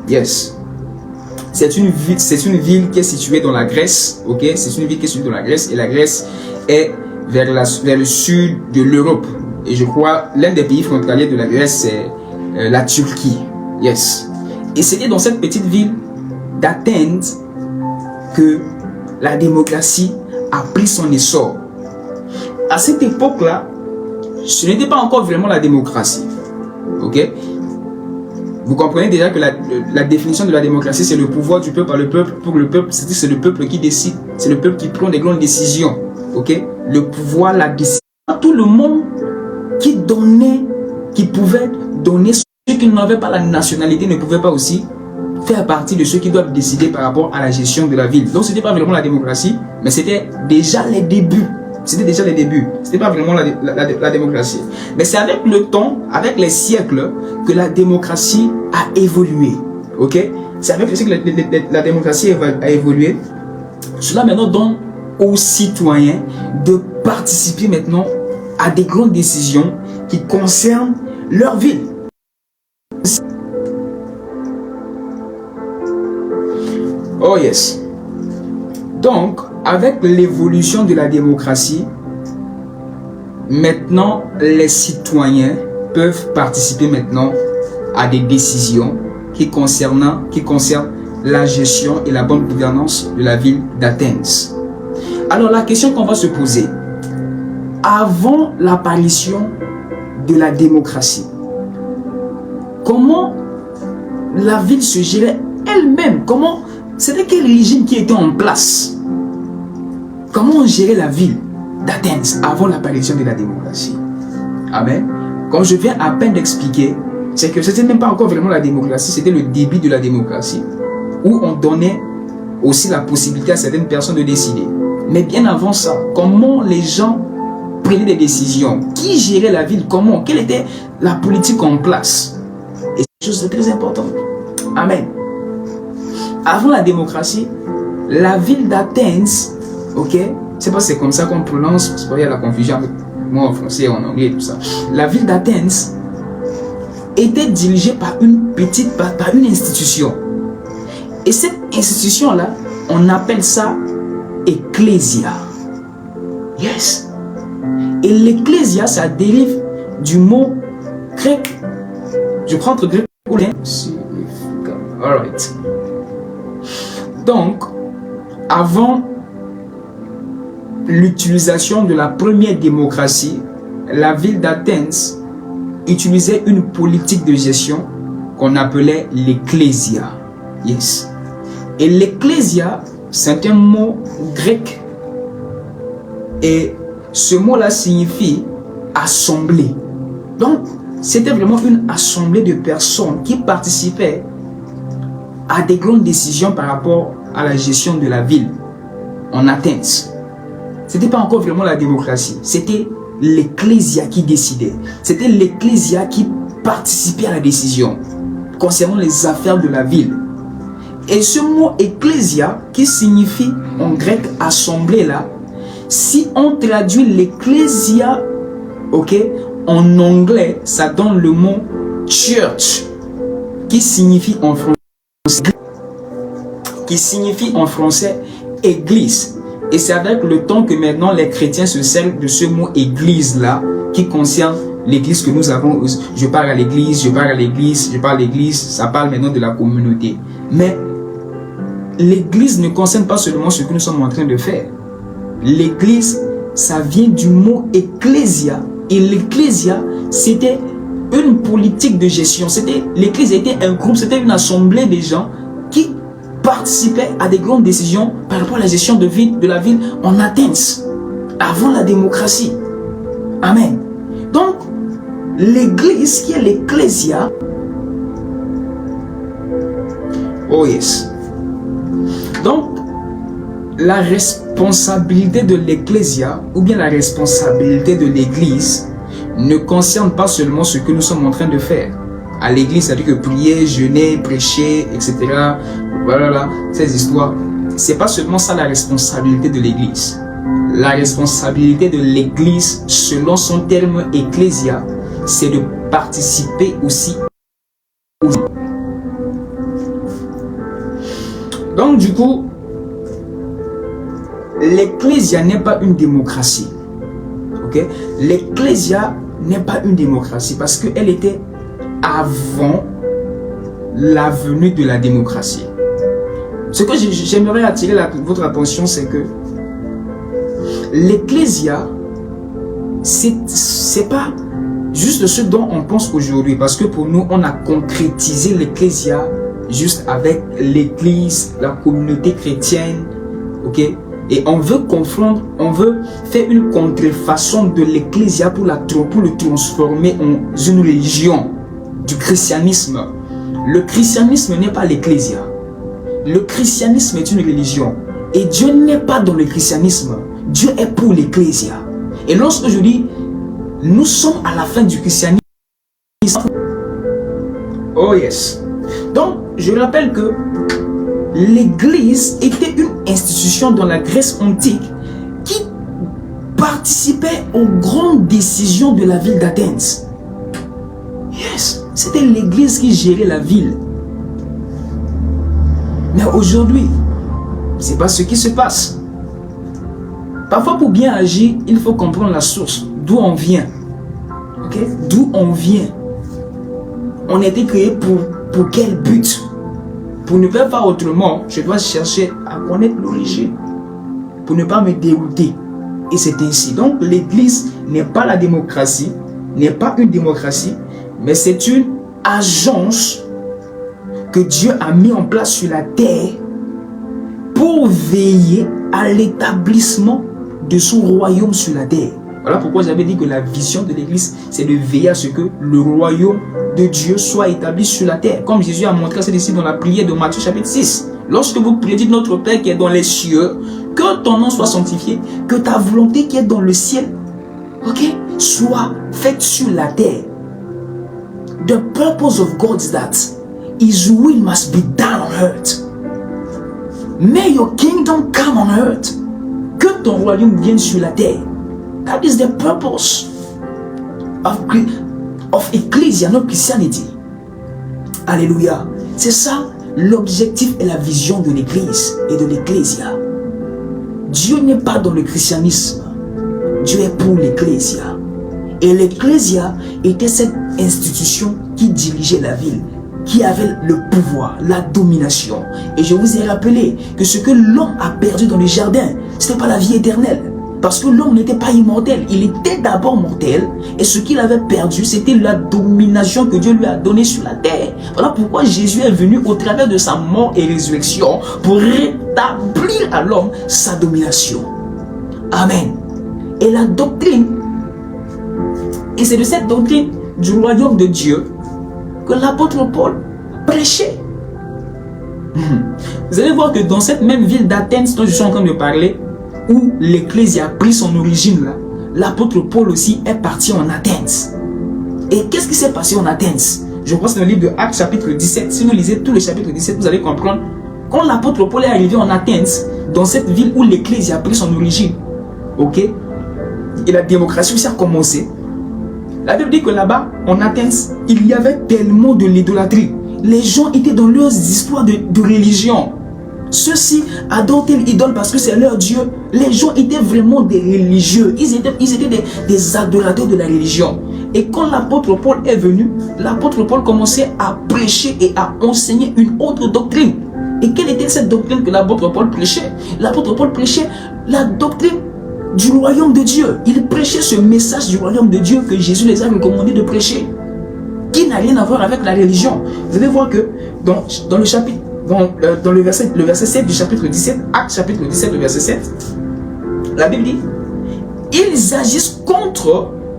Yes. C'est une ville qui est située dans la Grèce. Ok? C'est une ville qui est située dans la Grèce, et la Grèce est vers le sud de l'Europe. Et je crois l'un des pays frontaliers de la Grèce, c'est la Turquie. Yes. Et c'était dans cette petite ville d'Athènes que la démocratie a pris son essor. À cette époque-là, ce n'était pas encore vraiment la démocratie. Ok? Vous comprenez déjà que la définition de la démocratie, c'est le pouvoir du peuple par le peuple, pour le peuple. C'est le peuple qui décide, c'est le peuple qui prend des grandes décisions. Ok? Le pouvoir, la décision. Tout le monde qui pouvait donner, ceux qui n'avaient pas la nationalité ne pouvaient pas aussi faire partie de ceux qui doivent décider par rapport à la gestion de la ville. Donc, ce n'était pas vraiment la démocratie, mais c'était déjà les débuts. C'était déjà les débuts. Ce n'était pas vraiment la démocratie. Mais c'est avec le temps, avec les siècles, que la démocratie a évolué. Ok? C'est avec les siècles que la démocratie a évolué. Cela maintenant donne aux citoyens de participer maintenant à des grandes décisions qui concernent leur ville. Oh yes. Donc, avec l'évolution de la démocratie, maintenant, les citoyens peuvent participer maintenant à des décisions qui concernent la gestion et la bonne gouvernance de la ville d'Athènes. Alors, la question qu'on va se poser, avant l'apparition de la démocratie, comment la ville se gérait elle-même? C'était quel régime qui était en place? Comment on gérait la ville d'Athènes avant l'apparition de la démocratie? Amen. Comme je viens à peine d'expliquer, c'est que ce n'était même pas encore vraiment la démocratie, c'était le début de la démocratie, où on donnait aussi la possibilité à certaines personnes de décider. Mais bien avant ça, comment les gens prenaient des décisions? Qui gérait la ville? Comment? Quelle était la politique en place? Et c'est une chose de très importante. Amen. Avant la démocratie, la ville d'Athènes, ok, c'est pas si c'est comme ça qu'on prononce, parce qu'il y a la confusion avec moi en français, en anglais, tout ça. La ville d'Athènes était dirigée par une institution. Et cette institution-là, on appelle ça Ecclésia. Yes. Et l'Ecclésia, ça dérive du mot grec. Je prends le grec. Alright. Donc, avant l'utilisation de la première démocratie, la ville d'Athènes utilisait une politique de gestion qu'on appelait l'Ecclésia. Yes. Et l'Ecclésia, c'est un mot grec. Et ce mot-là signifie assemblée. Donc, c'était vraiment une assemblée de personnes qui participaient à des grandes décisions par rapport à la gestion de la ville en Athènes. Ce n'était pas encore vraiment la démocratie, c'était l'Ecclésia qui décidait. C'était l'Ecclésia qui participait à la décision concernant les affaires de la ville. Et ce mot Ecclésia, qui signifie en grec assemblée là, si on traduit l'Ecclésia, ok, en anglais, ça donne le mot church, qui signifie en français église. Et c'est avec le temps que maintenant les chrétiens se servent de ce mot église là, qui concerne l'église que nous avons. Je parle à l'église, je parle à l'église, je parle à l'église, ça parle maintenant de la communauté. Mais l'église ne concerne pas seulement ce que nous sommes en train de faire. L'église, ça vient du mot ecclésia. Et l'ecclésia, c'était une politique de gestion. L'église était un groupe, c'était une assemblée de gens qui participaient à des grandes décisions par rapport à la gestion de la ville en Athènes, avant la démocratie. Amen. Donc, l'église qui est l'ecclésia, oh yes. Donc, la responsabilité de l'ecclésia ou bien la responsabilité de l'église ne concerne pas seulement ce que nous sommes en train de faire. À l'église, ça veut dire que prier, jeûner, prêcher, etc. Voilà, ces histoires. C'est pas seulement ça la responsabilité de l'église. La responsabilité de l'église, selon son terme ecclésia, c'est de participer aussi aux... Donc du coup, l'ecclésia n'est pas une démocratie. Ok? L'ecclésia n'est pas une démocratie parce qu'elle était avant la venue de la démocratie. Ce que j'aimerais attirer votre attention, c'est que l'ecclésia, c'est pas juste ce dont on pense aujourd'hui, parce que pour nous, on a concrétisé l'ecclésia juste avec l'église, la communauté chrétienne, ok? Et on veut confondre, on veut faire une contrefaçon de l'ecclésia pour le transformer en une religion du christianisme. Le christianisme n'est pas l'ecclésia. Le christianisme est une religion. Et Dieu n'est pas dans le christianisme. Dieu est pour l'ecclésia. Et lorsque je dis, nous sommes à la fin du christianisme. Oh yes. Donc, je rappelle que l'église était une institution dans la Grèce antique qui participait aux grandes décisions de la ville d'Athènes. Yes, c'était l'église qui gérait la ville. Mais aujourd'hui, c'est pas ce qui se passe. Parfois, pour bien agir, il faut comprendre la source, d'où on vient. Ok? D'où on vient. On a été créé pour quel but? Pour ne pas faire autrement, je dois chercher à connaître l'origine pour ne pas me dérouter. Et c'est ainsi. Donc, l'église n'est pas la démocratie, n'est pas une démocratie, mais c'est une agence que Dieu a mis en place sur la terre pour veiller à l'établissement de son royaume sur la terre. Voilà pourquoi j'avais dit que la vision de l'église, c'est de veiller à ce que le royaume de Dieu soit établi sur la terre. Comme Jésus a montré ça ici dans la prière de Matthieu chapitre 6. Lorsque vous priez, dites notre Père qui est dans les cieux, que ton nom soit sanctifié, que ta volonté qui est dans le ciel, ok, soit faite sur la terre. The purpose of God is that His will must be done on earth. May your kingdom come on earth. Que ton royaume vienne sur la terre. That is the purpose of Ecclesia, not Christianity. Alléluia. C'est ça l'objectif et la vision de l'Église et de l'Ecclesia. Dieu n'est pas dans le christianisme. Dieu est pour l'Ecclesia. Et l'Ecclesia était cette institution qui dirigeait la ville, qui avait le pouvoir, la domination. Et je vous ai rappelé que ce que l'homme a perdu dans le jardin, ce n'était pas la vie éternelle. Parce que l'homme n'était pas immortel, il était d'abord mortel. Et ce qu'il avait perdu, c'était la domination que Dieu lui a donnée sur la terre. Voilà pourquoi Jésus est venu au travers de sa mort et résurrection pour rétablir à l'homme sa domination. Amen. Et la doctrine, et c'est de cette doctrine du royaume de Dieu que l'apôtre Paul prêchait. Vous allez voir que dans cette même ville d'Athènes dont je suis en train de parler, où l'Ecclésia a pris son origine là, l'apôtre Paul aussi est parti en Athènes. Et qu'est-ce qui s'est passé en Athènes? Je crois que c'est dans le livre de Actes chapitre 17. Si vous lisez tout le chapitre 17, vous allez comprendre. Quand l'apôtre Paul est arrivé en Athènes, dans cette ville où l'Ecclésia a pris son origine, ok, et la démocratie aussi a commencé, la Bible dit que là-bas, en Athènes, il y avait tellement de l'idolâtrie. Les gens étaient dans leurs histoires de religion. Ceux-ci adorent telle idole parce que c'est leur Dieu. Les gens étaient vraiment des religieux. Ils étaient des adorateurs de la religion. Et quand l'apôtre Paul est venu, l'apôtre Paul commençait à prêcher et à enseigner une autre doctrine. Et quelle était cette doctrine que l'apôtre Paul prêchait? L'apôtre Paul prêchait la doctrine du royaume de Dieu. Il prêchait ce message du royaume de Dieu que Jésus les a recommandé de prêcher, qui n'a rien à voir avec la religion. Vous allez voir que dans le chapitre, dans le verset 7 du chapitre 17, Actes chapitre 17, le verset 7, la Bible dit, ils agissent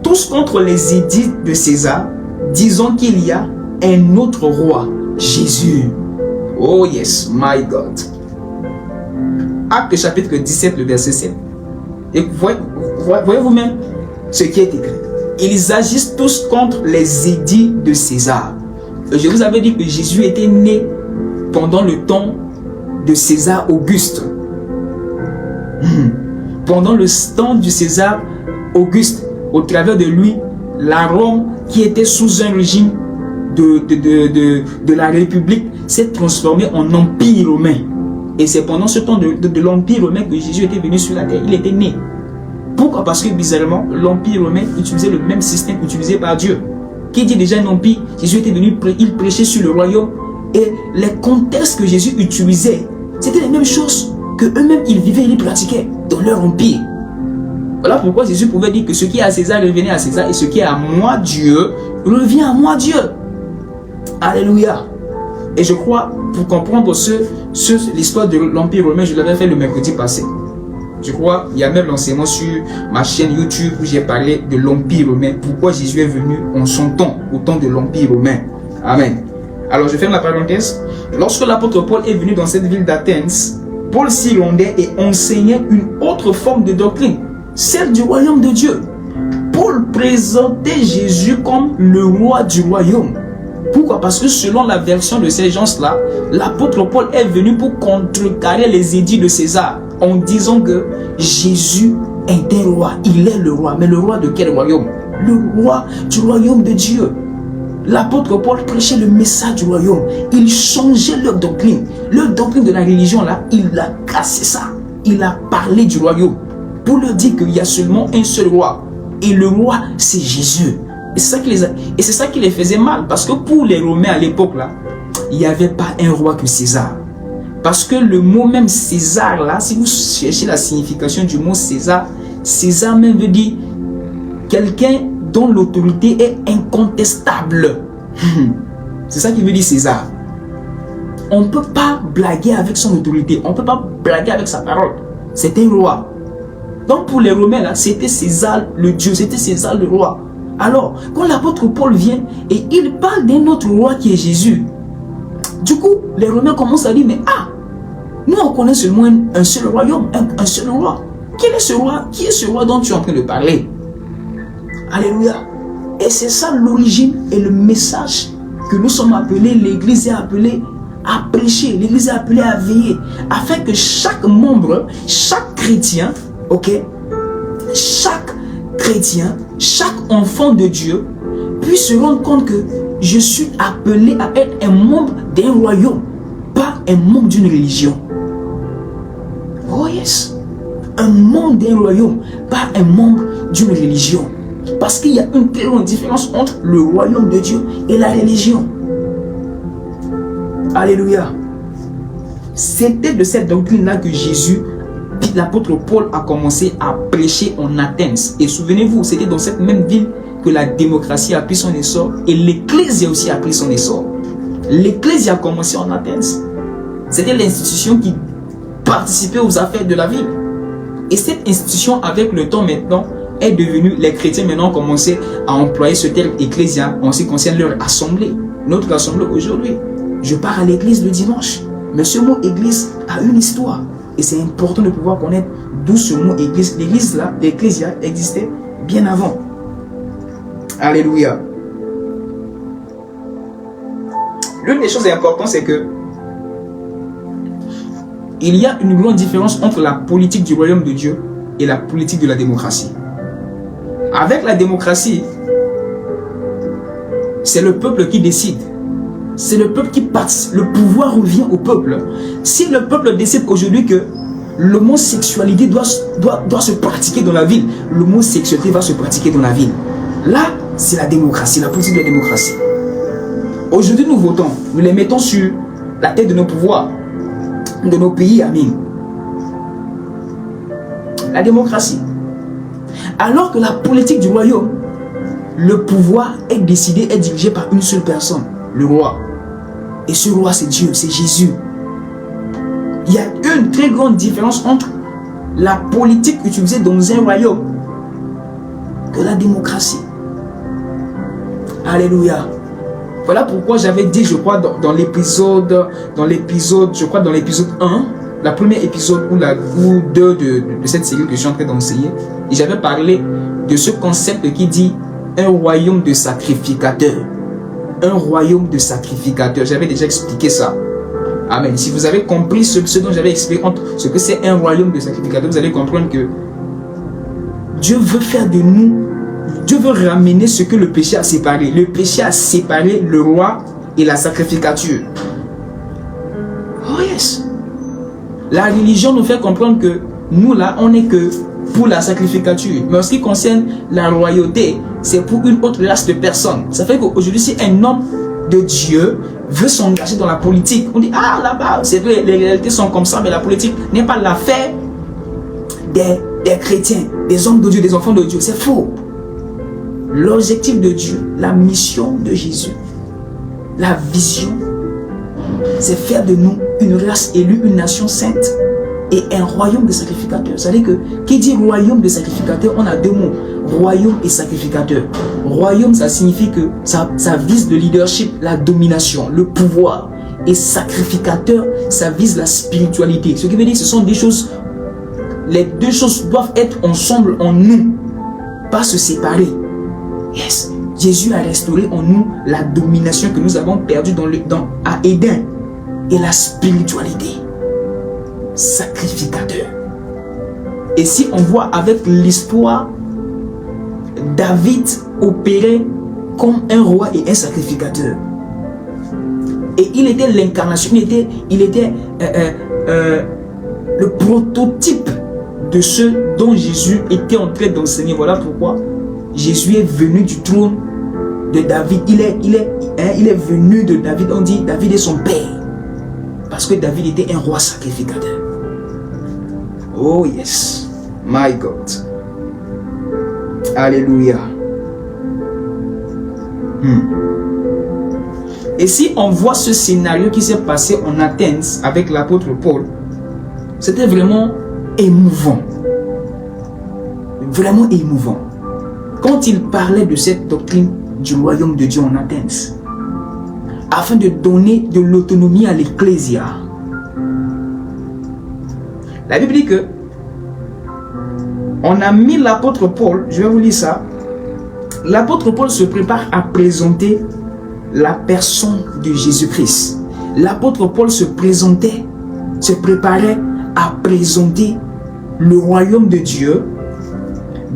tous contre les édits de César, disant qu'il y a un autre roi, Jésus. Oh yes, my God. Actes chapitre 17, le verset 7. Et voyez vous-même ce qui est écrit. Ils agissent tous contre les édits de César. Je vous avais dit que Jésus était né pendant le temps de César Auguste. Pendant le temps du César Auguste, au travers de lui, la Rome, qui était sous un régime de la République, s'est transformée en empire romain. Et c'est pendant ce temps de l'empire romain que Jésus était venu sur la terre. Il était né. Pourquoi? Parce que bizarrement, l'empire romain utilisait le même système utilisé par Dieu. Qui dit déjà un empire? Jésus était venu, il prêchait sur le royaume. Et les contextes que Jésus utilisait, c'était les mêmes choses que eux-mêmes ils vivaient et ils pratiquaient dans leur empire. Voilà pourquoi Jésus pouvait dire que ce qui est à César revenait à César et ce qui est à moi Dieu revient à moi Dieu. Alléluia. Et je crois, pour comprendre l'histoire de l'empire romain, je l'avais fait le mercredi passé. Je crois, il y a même l'enseignement sur ma chaîne YouTube où j'ai parlé de l'empire romain. Pourquoi Jésus est venu en son temps, au temps de l'empire romain. Amen. Alors je ferme la parenthèse. Lorsque l'apôtre Paul est venu dans cette ville d'Athènes, Paul s'y rendait et enseignait une autre forme de doctrine, celle du royaume de Dieu. Paul présentait Jésus comme le roi du royaume. Pourquoi? Parce que selon la version de ces gens-là, l'apôtre Paul est venu pour contrecarrer les édits de César en disant que Jésus est un roi. Il est le roi. Mais le roi de quel royaume? Le roi du royaume de Dieu. L'apôtre Paul prêchait le message du royaume. Il changeait leur doctrine. Leur doctrine de la religion, là, il a cassé ça. Il a parlé du royaume pour leur dire qu'il y a seulement un seul roi. Et le roi, c'est Jésus. Et c'est ça qui les faisait mal. Parce que pour les Romains à l'époque, là, il n'y avait pas un roi que César. Parce que le mot même César, là, si vous cherchez la signification du mot César, César même veut dire quelqu'un dont l'autorité est incontestable. C'est ça qui veut dire César. On ne peut pas blaguer avec son autorité. On ne peut pas blaguer avec sa parole. C'est un roi. Donc pour les Romains, là, c'était César le Dieu. C'était César le roi. Alors, quand l'apôtre Paul vient et il parle d'un autre roi qui est Jésus, du coup, les Romains commencent à dire, mais nous on connaît seulement un seul royaume, un seul roi. Quel est ce roi? Qui est ce roi dont tu es en train de parler? Alléluia. Et c'est ça l'origine et le message que nous sommes appelés, l'Église est appelée à prêcher, l'Église est appelée à veiller, afin que chaque membre, chaque chrétien, chaque chrétien, chaque enfant de Dieu puisse se rendre compte que je suis appelé à être un membre d'un royaume, pas un membre d'une religion. Oh yes. Un membre d'un royaume, pas un membre d'une religion. Parce qu'il y a une très grande différence entre le royaume de Dieu et la religion. Alléluia. C'était de cette doctrine-là que l'apôtre Paul a commencé à prêcher en Athènes. Et souvenez-vous, c'était dans cette même ville que la démocratie a pris son essor et l'Ecclésia aussi a pris son essor. L'Ecclésia a commencé en Athènes. C'était l'institution qui participait aux affaires de la ville. Et cette institution, avec le temps maintenant, est devenue, les chrétiens maintenant ont commencé à employer ce terme Ecclésia en ce qui concerne leur assemblée. Notre assemblée aujourd'hui. Je pars à l'église le dimanche. Mais ce mot église a une histoire. Et c'est important de pouvoir connaître d'où ce mot église. L'église là, l'Ecclésia existait bien avant. Alléluia. L'une des choses importantes, c'est que il y a une grande différence entre la politique du royaume de Dieu et la politique de la démocratie. Avec la démocratie, c'est le peuple qui décide. C'est le peuple qui passe. Le pouvoir revient au peuple. Si le peuple décide aujourd'hui que l'homosexualité doit se pratiquer dans la ville, l'homosexualité va se pratiquer dans la ville. Là, c'est la démocratie, la politique de la démocratie. Aujourd'hui, nous votons. Nous les mettons sur la tête de nos pouvoirs. de nos pays. Amen. La démocratie. Alors que la politique du royaume, le pouvoir est décidé, est dirigé par une seule personne, le roi. Et ce roi, c'est Dieu, c'est Jésus. Il y a une très grande différence entre la politique utilisée dans un royaume que la démocratie. Alléluia. Voilà pourquoi j'avais dit, je crois, dans l'épisode 1, la première épisode ou 2 de cette série que je suis en train d'enseigner, et j'avais parlé de ce concept qui dit un royaume de sacrificateurs. Un royaume de sacrificateurs. J'avais déjà expliqué ça. Amen. Si vous avez compris ce dont j'avais expliqué, ce que c'est un royaume de sacrificateurs, vous allez comprendre que Dieu veut faire de nous, Dieu veut ramener ce que le péché a séparé. Le péché a séparé le roi et la sacrificature. Oh yes. La religion nous fait comprendre que nous là, on n'est que pour la sacrificature. Mais en ce qui concerne la royauté, c'est pour une autre race de personnes. Ça fait qu'aujourd'hui, si un homme de Dieu veut s'engager dans la politique, on dit, ah là-bas, c'est vrai, les réalités sont comme ça, mais la politique n'est pas l'affaire des chrétiens, des hommes de Dieu, des enfants de Dieu. C'est faux. L'objectif de Dieu, la mission de Jésus, la vision, c'est faire de nous une race élue, une nation sainte et un royaume de sacrificateurs. C'est-à-dire que, qui dit royaume de sacrificateurs, on a deux mots, royaume et sacrificateur. Royaume, ça signifie que ça vise le leadership, la domination, le pouvoir. Et sacrificateur, ça vise la spiritualité. Ce qui veut dire que ce sont des choses, les deux choses doivent être ensemble en nous, pas se séparer. Yes, Jésus a restauré en nous la domination que nous avons perdue à Éden et la spiritualité. Sacrificateur. Et si on voit avec l'histoire, David opérait comme un roi et un sacrificateur. Et il était l'incarnation, il était le prototype de ce dont Jésus était en train d'enseigner. Voilà pourquoi Jésus est venu du trône de David. Il est venu de David. On dit David est son père. Parce que David était un roi sacrificateur. Oh yes. My God. Alléluia. Et si on voit ce scénario qui s'est passé en Athènes avec l'apôtre Paul, c'était vraiment émouvant. Vraiment émouvant. Quand il parlait de cette doctrine du royaume de Dieu en Athènes, afin de donner de l'autonomie à l'Ecclésia, la Bible dit que on a mis l'apôtre Paul, je vais vous lire ça. L'apôtre Paul se prépare à présenter la personne de Jésus-Christ. L'apôtre Paul se préparait à présenter le royaume de Dieu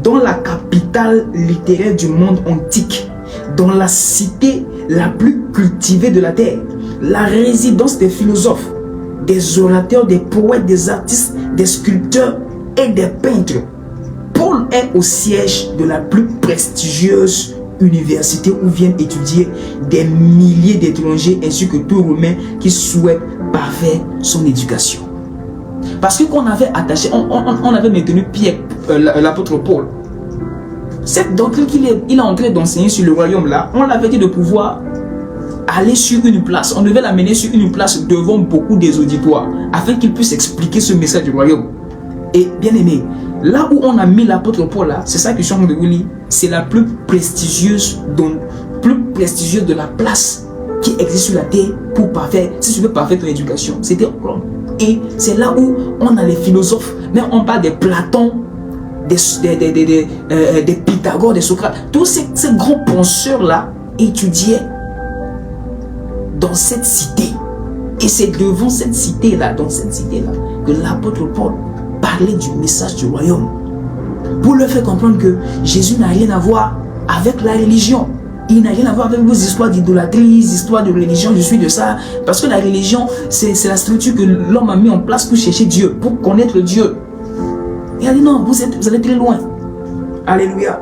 dans la capitale littéraire du monde antique, dans la cité la plus cultivée de la terre, la résidence des philosophes, des orateurs, des poètes, des artistes, des sculpteurs et des peintres. Paul est au siège de la plus prestigieuse université où viennent étudier des milliers d'étrangers ainsi que tout Romain qui souhaite parfaire son éducation. Parce que qu'on avait attaché, on avait maintenu Pierre, l'apôtre Paul. Cette doctrine qu'il est en train d'enseigner sur le royaume là, on l'avait dit de pouvoir aller sur une place. On devait l'amener sur une place devant beaucoup des auditoires afin qu'il puisse expliquer ce message du royaume. Et bien aimé, là où on a mis l'apôtre Paul là, c'est ça que je suis en train de vous lire, c'est la plus prestigieuse de la place qui existe sur la terre pour parfaire, si tu veux parfaire ton éducation. C'était Rome. Et c'est là où on a les philosophes, mais on parle des Platon, des Pythagore, des Socrates. Tous ces grands penseurs là étudiaient dans cette cité. Et c'est devant cette cité là, que l'apôtre Paul parlait du message du royaume. Pour leur faire comprendre que Jésus n'a rien à voir avec la religion. Il n'a rien à voir avec vos histoires d'idolâtrie, histoires de religion, je suis de ça. Parce que la religion, c'est la structure que l'homme a mis en place pour chercher Dieu, pour connaître Dieu. Il a dit non, vous allez très loin. Alléluia.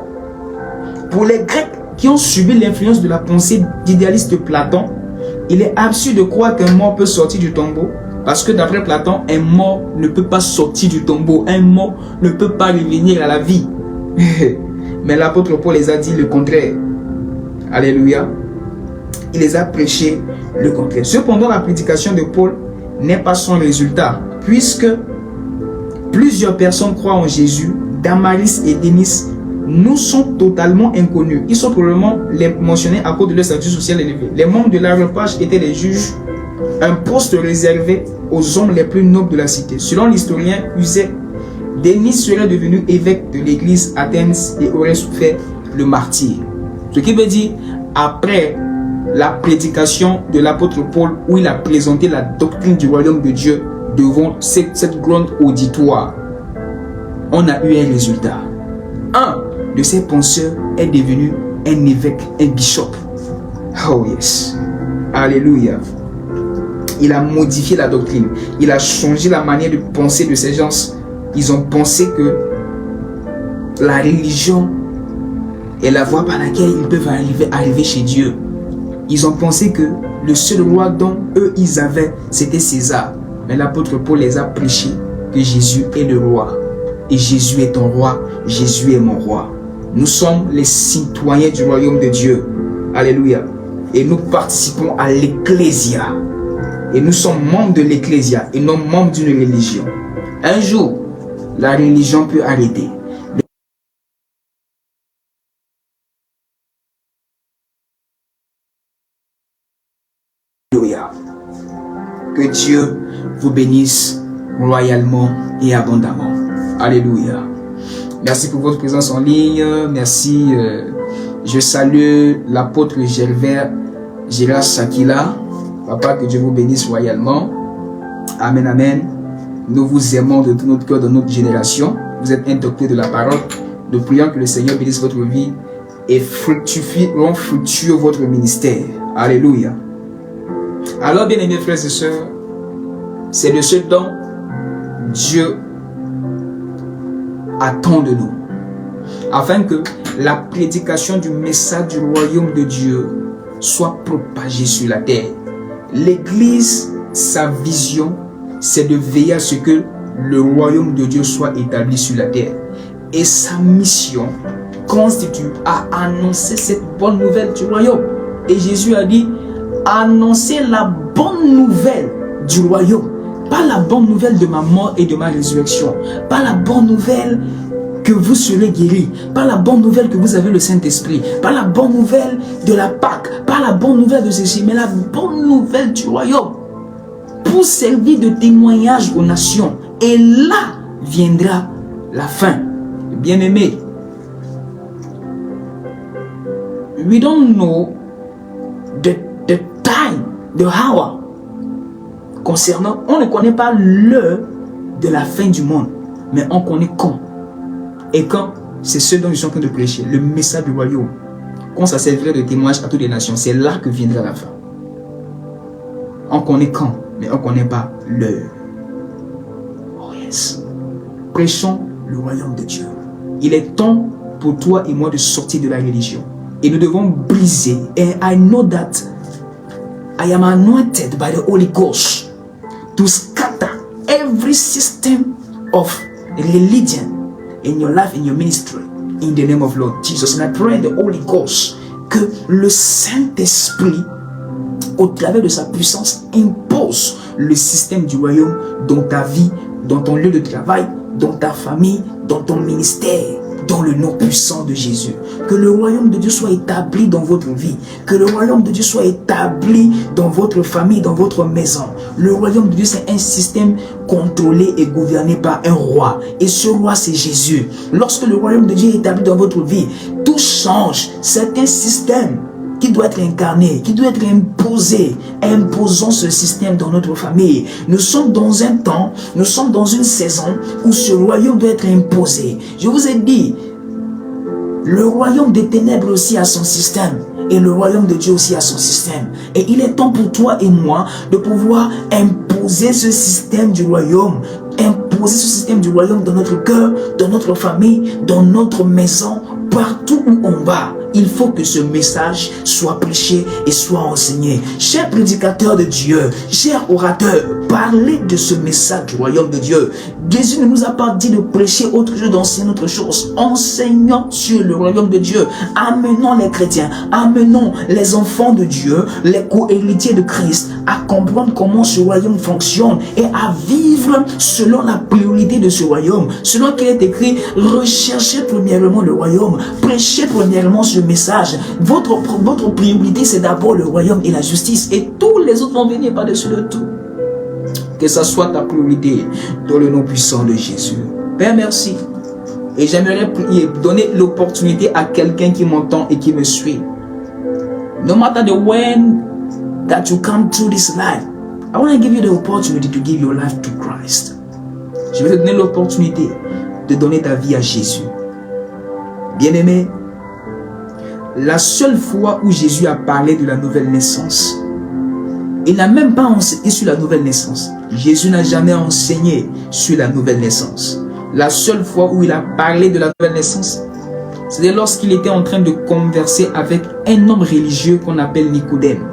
Pour les Grecs qui ont subi l'influence de la pensée d'idéaliste de Platon, il est absurde de croire qu'un mort peut sortir du tombeau Parce que d'après Platon, un mort ne peut pas sortir du tombeau. Un mort ne peut pas revenir à la vie. Mais l'apôtre Paul les a dit le contraire. Alléluia. Il les a prêché le contraire. Cependant, la prédication de Paul n'est pas sans résultat, puisque plusieurs personnes croient en Jésus. Damaris et Denis nous sont totalement inconnus. Ils sont probablement les mentionnés à cause de leur statut social élevé. Les membres de l'Aréopage étaient les juges, un poste réservé aux hommes les plus nobles de la cité. Selon l'historien Usée, Denis serait devenu évêque de l'église Athènes et aurait souffert le martyre. Ce qui veut dire, après la prédication de l'apôtre Paul, où il a présenté la doctrine du royaume de Dieu devant cette grande auditoire, on a eu un résultat. Un de ces penseurs est devenu un évêque, un bishop. Oh yes. Alléluia. Il a modifié la doctrine. Il a changé la manière de penser de ces gens. Ils ont pensé que la religion est la voie par laquelle ils peuvent arriver chez Dieu. Ils ont pensé que le seul roi dont eux ils avaient, c'était César. Mais l'apôtre Paul les a prêché que Jésus est le roi. Et Jésus est ton roi, Jésus est mon roi. Nous sommes les citoyens du royaume de Dieu. Alléluia. Et nous participons à l'Ecclésia. Et nous sommes membres de l'Ecclésia et non membres d'une religion. Un jour, la religion peut arrêter. Alléluia. Que Dieu vous bénisse royalement et abondamment. Alléluia. Merci pour votre présence en ligne. Merci. Je salue l'apôtre Gérard Sakila. Papa, que Dieu vous bénisse royalement. Amen, amen. Nous vous aimons de tout notre cœur, de notre génération. Vous êtes un docteur de la parole. Nous prions que le Seigneur bénisse votre vie et rend fructueux votre ministère. Alléluia. Alors, bien-aimés frères et sœurs, c'est de ce dont Dieu attend de nous, afin que la prédication du message du royaume de Dieu soit propagée sur la terre. L'Église, sa vision, c'est de veiller à ce que le royaume de Dieu soit établi sur la terre. Et sa mission constitue à annoncer cette bonne nouvelle du royaume. Et Jésus a dit, annoncer la bonne nouvelle du royaume. Pas la bonne nouvelle de ma mort et de ma résurrection. Pas la bonne nouvelle que vous serez guéris. Pas la bonne nouvelle que vous avez le Saint-Esprit. Pas la bonne nouvelle de la Pâque. Pas la bonne nouvelle de ceci. Mais la bonne nouvelle du royaume. Pour servir de témoignage aux nations. Et là viendra la fin. Bien-aimés, we don't know the time, the hour. Concernant, on ne connaît pas l'heure de la fin du monde, mais on connaît quand. Et quand, c'est ce dont je suis en train de prêcher, le message du royaume. Quand ça servirait de témoignage à toutes les nations, c'est là que viendra la fin. On connaît quand, mais on ne connaît pas l'heure. Oh yes. Prêchons le royaume de Dieu. Il est temps pour toi et moi de sortir de la religion. Et nous devons briser. And I know that I am anointed by the Holy Ghost to scatter every system of religion in your life, in your ministry, in the name of Lord Jesus. And I pray in the Holy Ghost que le Saint-Esprit, au travers de sa puissance, impose le système du royaume dans ta vie, dans ton lieu de travail, dans ta famille, dans ton ministère, dans le nom puissant de Jésus. Que le royaume de Dieu soit établi dans votre vie. Que le royaume de Dieu soit établi dans votre famille, dans votre maison. Le royaume de Dieu, c'est un système contrôlé et gouverné par un roi. Et ce roi, c'est Jésus. Lorsque le royaume de Dieu est établi dans votre vie, tout change. C'est un système qui doit être incarné, qui doit être imposé. Imposons ce système dans notre famille. Nous sommes dans un temps, nous sommes dans une saison où ce royaume doit être imposé. Je vous ai dit, le royaume des ténèbres aussi a son système. Et le royaume de Dieu aussi a son système. Et il est temps pour toi et moi de pouvoir imposer ce système du royaume. Imposer ce système du royaume dans notre cœur, dans notre famille, dans notre maison, partout où on va. Il faut que ce message soit prêché et soit enseigné. Chers prédicateurs de Dieu, chers orateurs, parler de ce message du royaume de Dieu. Jésus ne nous a pas dit de prêcher autre chose, d'enseigner autre chose. Enseignons sur le royaume de Dieu. Amenons les chrétiens, amenons les enfants de Dieu, les co-héritiers de Christ, à comprendre comment ce royaume fonctionne et à vivre selon la priorité de ce royaume. Selon qu'il est écrit, recherchez premièrement le royaume, prêchez premièrement ce message. Votre priorité, c'est d'abord le royaume et la justice, et tous les autres vont venir par-dessus de tout. Que ça soit ta priorité dans le nom puissant de Jésus. Père, merci. Et j'aimerais donner l'opportunité à quelqu'un qui m'entend et qui me suit. No matter the when that you come through this life, I want to give you the opportunity to give your life to Christ. Je vais te donner l'opportunité de donner ta vie à Jésus. Bien-aimé, la seule fois où Jésus a parlé de la nouvelle naissance, il n'a même pas enseigné sur la nouvelle naissance. Jésus n'a jamais enseigné sur la nouvelle naissance. La seule fois où il a parlé de la nouvelle naissance, c'était lorsqu'il était en train de converser avec un homme religieux qu'on appelle Nicodème.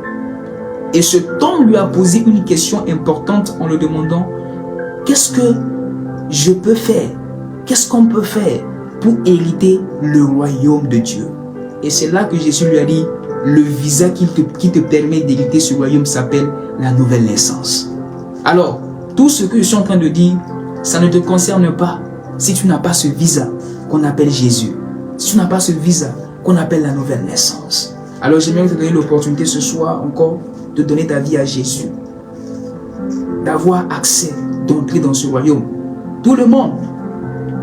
Et cet homme lui a posé une question importante en lui demandant: qu'est-ce que je peux faire? Qu'est-ce qu'on peut faire pour hériter le royaume de Dieu? Et c'est là que Jésus lui a dit: le visa qui te permet d'hériter ce royaume s'appelle la nouvelle naissance. Alors, tout ce que je suis en train de dire, ça ne te concerne pas si tu n'as pas ce visa qu'on appelle Jésus. Si tu n'as pas ce visa qu'on appelle la nouvelle naissance. Alors, j'aimerais te donner l'opportunité ce soir encore de donner ta vie à Jésus. D'avoir accès, d'entrer dans ce royaume. Tout le monde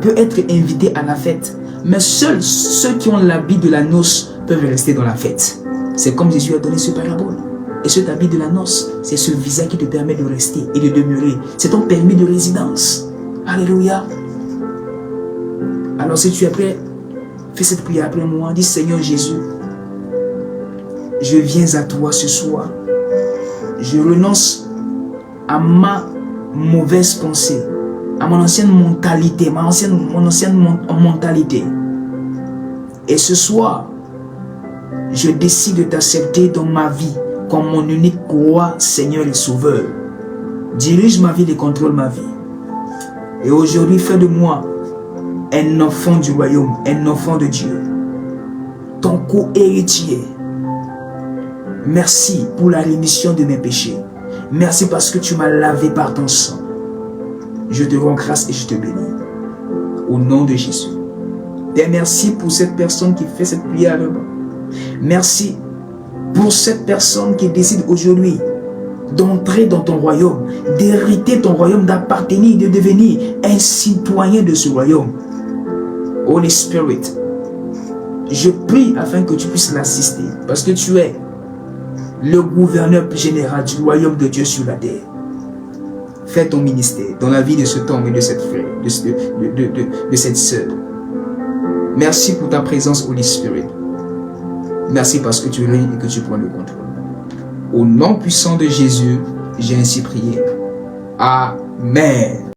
peut être invité à la fête, mais seuls ceux qui ont l'habit de la noce peuvent rester dans la fête. C'est comme Jésus a donné ce parabole. Et cet habit de la noce, c'est ce visa qui te permet de rester et de demeurer. C'est ton permis de résidence. Alléluia. Alors si tu es prêt, fais cette prière après moi. Dis: Seigneur Jésus, je viens à toi ce soir. Je renonce à ma mauvaise pensée, à mon ancienne mentalité, mon ancienne mentalité. Et ce soir, je décide de t'accepter dans ma vie comme mon unique roi, Seigneur et Sauveur. Dirige ma vie et contrôle ma vie. Et aujourd'hui, fais de moi un enfant du royaume, un enfant de Dieu, ton co-héritier. Merci pour la rémission de mes péchés. Merci parce que tu m'as lavé par ton sang. Je te rends grâce et je te bénis. Au nom de Jésus. Et merci pour cette personne qui fait cette prière avec moi. Merci pour cette personne qui décide aujourd'hui d'entrer dans ton royaume, d'hériter ton royaume, d'appartenir, de devenir un citoyen de ce royaume. Holy Spirit, je prie afin que tu puisses l'assister, parce que tu es le gouverneur général du royaume de Dieu sur la terre. Fais ton ministère dans la vie de cet homme et de cette frère, de cette sœur. Merci pour ta présence, Holy Spirit. Merci parce que tu règnes et que tu prends le contrôle. Au nom puissant de Jésus, j'ai ainsi prié. Amen.